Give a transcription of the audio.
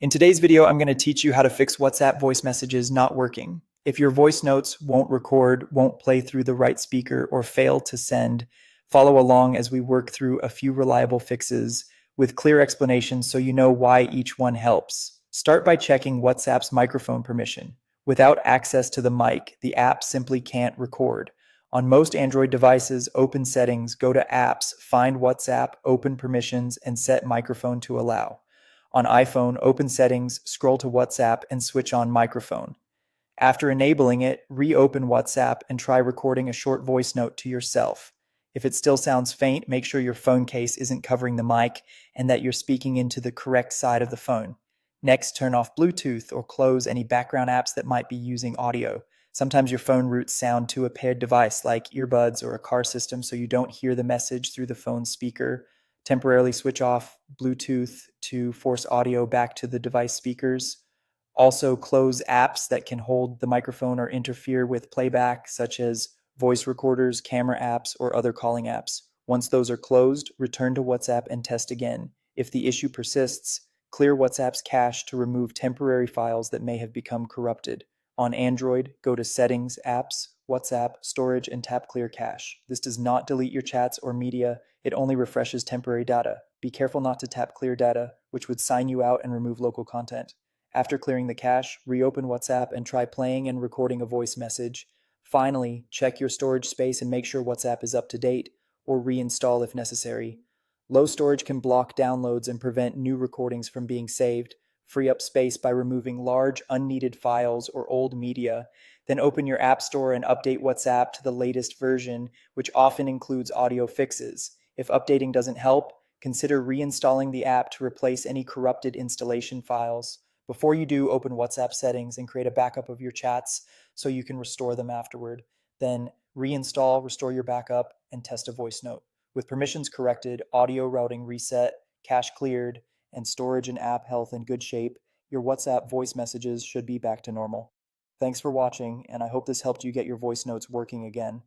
In today's video, I'm going to teach you how to fix WhatsApp voice messages not working. If your voice notes won't record, won't play through the right speaker, or fail to send, follow along as we work through a few reliable fixes with clear explanations so you know why each one helps. Start by checking WhatsApp's microphone permission. Without access to the mic, the app simply can't record. On most Android devices, open Settings, go to Apps, find WhatsApp, open Permissions, and set Microphone to Allow. On iPhone, open Settings, scroll to WhatsApp, and switch on Microphone. After enabling it, reopen WhatsApp and try recording a short voice note to yourself. If it still sounds faint, make sure your phone case isn't covering the mic and that you're speaking into the correct side of the phone. Next, turn off Bluetooth or close any background apps that might be using audio. Sometimes your phone routes sound to a paired device like earbuds or a car system, so you don't hear the message through the phone speaker. Temporarily switch off Bluetooth to force audio back to the device speakers. Also, close apps that can hold the microphone or interfere with playback, such as voice recorders, camera apps, or other calling apps. Once those are closed, return to WhatsApp and test again. If the issue persists, clear WhatsApp's cache to remove temporary files that may have become corrupted. On Android, go to Settings, Apps, WhatsApp, Storage, and tap Clear Cache. This does not delete your chats or media, it only refreshes temporary data. Be careful not to tap Clear Data, which would sign you out and remove local content. After clearing the cache, reopen WhatsApp and try playing and recording a voice message. Finally, check your storage space and make sure WhatsApp is up to date, or reinstall if necessary. Low storage can block downloads and prevent new recordings from being saved. Free up space by removing large, unneeded files or old media. Then open your App Store and update WhatsApp to the latest version, which often includes audio fixes. If updating doesn't help, consider reinstalling the app to replace any corrupted installation files. Before you do, open WhatsApp settings and create a backup of your chats so you can restore them afterward. Then reinstall, restore your backup, and test a voice note. With permissions corrected, audio routing reset, cache cleared, and storage and app health in good shape, your WhatsApp voice messages should be back to normal. Thanks for watching, and I hope this helped you get your voice notes working again.